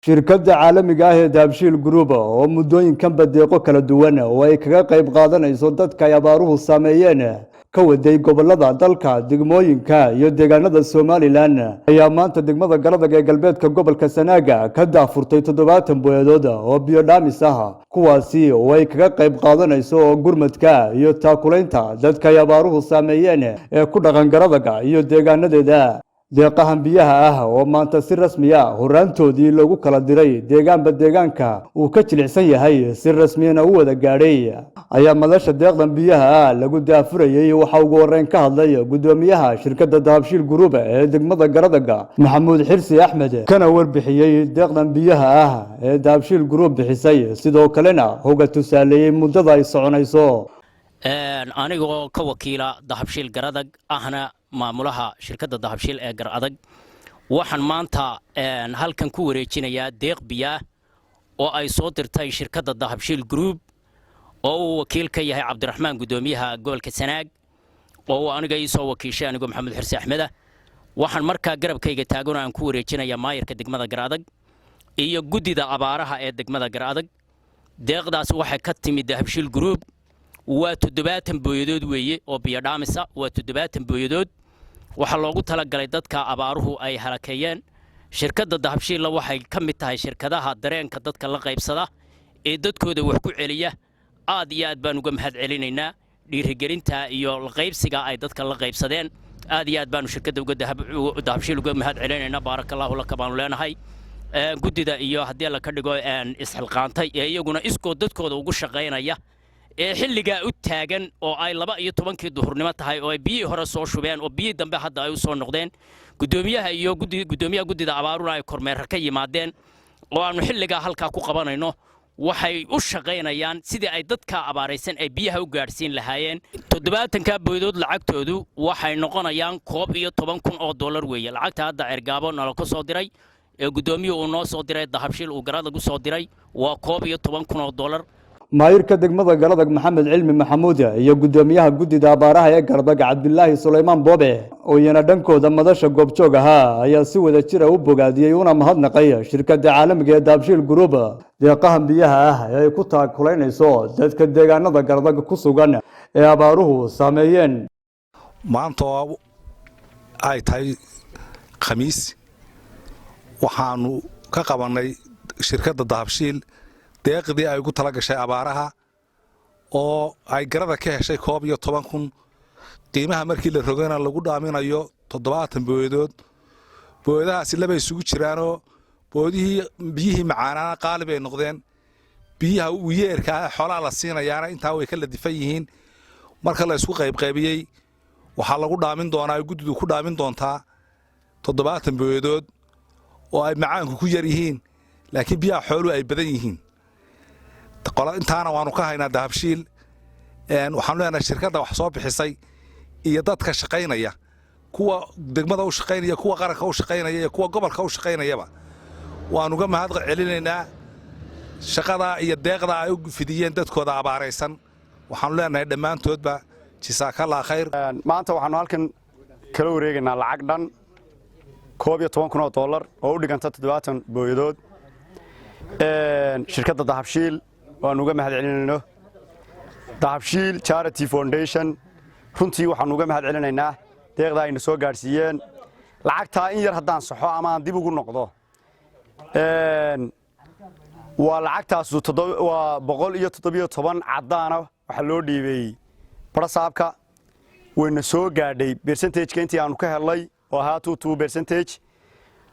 shirkadda caalamiga ah ee Dahabshiil Group oo muddooyinkan badeeqo kala duwan oo ay kaga qayb qaadanayso dadka ay abaaruhu saameeyeen ka waday gobolada dalka degmooyinka iyo deegaanada Somaliland ayaa maanta degmada Garadag ee galbeedka gobolka Sanaaga ka daafurtay 70 boyadood oo biyo dhaamis ah kuwaasi oo ay kaga qayb qaadanayso gurmadka iyo taakulaynta dadka ay abaaruhu saameeyeen ee ku dhaqan Garadag iyo deegaanadeeda deeqahan biyaha ah oo maanta si rasmi ah horaantoodii lagu kala diray deegaanba deegaanka uu ka jilicsan yahay si rasmiyana u wada gaadhay ayaa madasha deeqdan biyaha ah lagu daafurayay waxa ugu horeyn ka hadlay gudoomiyaha shirkadda Dahabshiil Group ee degmada Garadag Maxamuud Xirsi Axmed kana warbixiyay deeqdan biyaha ah ee Dahabshiil Group bixisay sidoo kalena hoga tusaaleeyay muddada ay soconayso anigoo ka wakiila Dahabshiil Garadag ahna maamulaha shirkadda Dahabshiil ee Garadag waxaan maanta halkan ku wareejinayaa deeq biyo oo ay soo dirtay shirkadda Dahabshiil Group oo uu wakiil ka yahay Cabdiraxmaan gudoomiyaha gobolka Sanaag oo aniga ii soo wakiishay anigoo Maxamuud Xirsi Axmed waxaan markaa garabkayga taagan aan ku wareejinayaa maayirka degmada Garadag iyo gudida abaaraha ee degmada Garadag deeqdaas waxay ka timid Dahabshiil Group waa 70 boyadood weeye oo biyo dhaamisa waa 70 boyadood waxa loogu tala galay dadka abaaruhu ay halakeeyeen shirkadda Dahabshiil waxay ka mid tahay shirkadaha dareenka dadka la qaybsada ee dadkooda wax ku celiya aad iyo aad baan uga mahad celinaynaa dhiirigelinta iyo la qaybsiga ay dadka la qaybsadeen aad iyo aad baan shirkadda uga Dahabshiil uga mahad celinaynaa barakallahu laka baan leenahay gudida iyo hadii la ka dhigo isxilqaantay ee iyaguna iskoo dadkooda ugu shaqeynaya ee xilliga u taagan oo ay 12 duhurnimo tahay oo ay biyo hore soo shubeen oo biyo dambe hadda ay u soo noqdeen gudoomiyaha iyo gudoomiyaha gudida abaaruna ay kormeer ka yimaadeen oo aanu xilliga halka ku qabanayno waxay u shaqeynayaan sidii ay dadka abaaraysan ay biyaha u gaarsiin lahaayeen 70ka boyadood lacagtoodu waxay noqonayaan $11,000 weeye lacagta hadda ergaabo nala ka soo diray ee gudoomiyuhu noo soo diray Dahabshiil uu Garadag u soo diray waa $11,000 maayirka degmada Garadag Maxamed Cilmi Maxamuud iyo gudoomiyaha gudida abaaraha ee Garadag Cabdillaahi Suleymaan Boobe oo yana dhankooda madasha goobjoog ahaa ayaa si wada jir ah u bogaadiyay una mahadnaqay shirkadda caalamiga ee Dahabshiil Group deeqahan biyaha ah ee ay ku taakulaynayso dadka deegaanada Garadag ku sugan ee abaaruhu saameeyeen maanta ay tahay khamiis waxaanu ka qabanay shirkadda Dahabshiil deeqdii ay ugu tala gashay abaaraha oo ay Garada ka heshay $11,000 qiimaha markii la rogayna lagu dhaaminayo 70 boyadood boyadahaasi laba isugu jiraan oo biyihii macaanana qaalib ay noqdeen biyaha u yeerka xoolaha la siinayaana intaa way kala difan yihiin marka la isku qaybiyay waxa lagu dhaamin doonaa gudidu ku dhaamin doontaa 70 boyadood oo ay macaanku ku yar yihiin laakiin biyaha xooluhu ay badan yihiin intaana waanu ka haynaa Dahabshiil waxaan leenahay shirkadda wax soo bixisay iyo dadka shaqeynaya kuwa degmada u shaqeynaya kuwa qaranka u shaqeynaya iyo kuwa gobolka u shaqeynayaba waanu uga mahad celinaynaa shaqada iyo deeqda ay u fidiyeen dadkooda abaaraysan waxaan leenahay dhammaantoodba jisaakallah khayr maanta waxaanu halkan kala wareegaynaa lacag dhan $11,000 oo u dhiganta 70 boyadood shirkadda Dahabshiil waan uga mahad celinayno Dahabshiil Charity Foundation runtii waxaan uga mahad celinaynaa deeqda ay soo gaarsiiyeen lacagta in yar hadaan saxo ama aan dib ugu noqdo waa lacagtaas waa 117 cadaana waxa loo dhiibay barasaabka wayna soo gaadhay percentage intii aanu ka helay oo ahaa 2%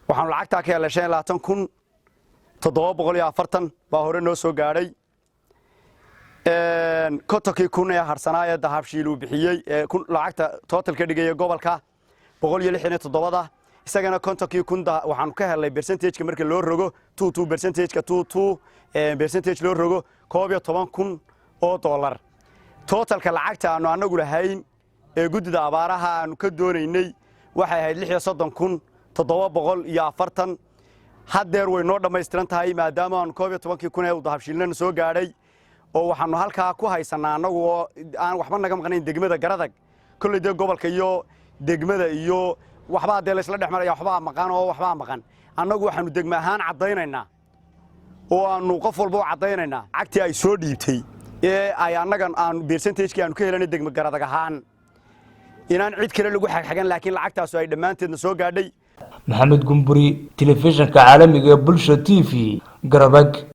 waxaan lacagta ka helay 740 baa hore noo soo gaadhay kotonkii kun ee harsanaa Dahabshiil uu bixiyay lacagta total ka dhigay gobolka 167 isagana kotonkii kun waxaan ka helay percentage marka loo rogo 2% loo rogo $11,000 totalka lacagta aanu anagu lahayn ee gudida abaaraha aanu ka doonaynay waxay ahayd 66,740 haddeer way noo dhameystiran tahay maadaama aan 11,000 ee Dahabshiilna soo gaadhay oo waxaanu halka ku haysanaa anagu aan waxba naga maqnayn degmada Garadag kulliday gobolka iyo degmada iyo waxba hadee la isla dhaxmaraya waxba maqan oo waxba maqan annagu waxaanu degma ahaan cadaynaynaa oo aanu qof walba u cadaynaynaa lacagtii ay soo dhiibtay ee ay annagan aan percentage-kii aanu ka helanay degmo garadag ahaan inaan cid kale lagu xagxagan laakiin lacagtaas ay dhammaanteedna soo gaadhay maxamed gumburi telefishinka caalamiga ee bulsha TV garadag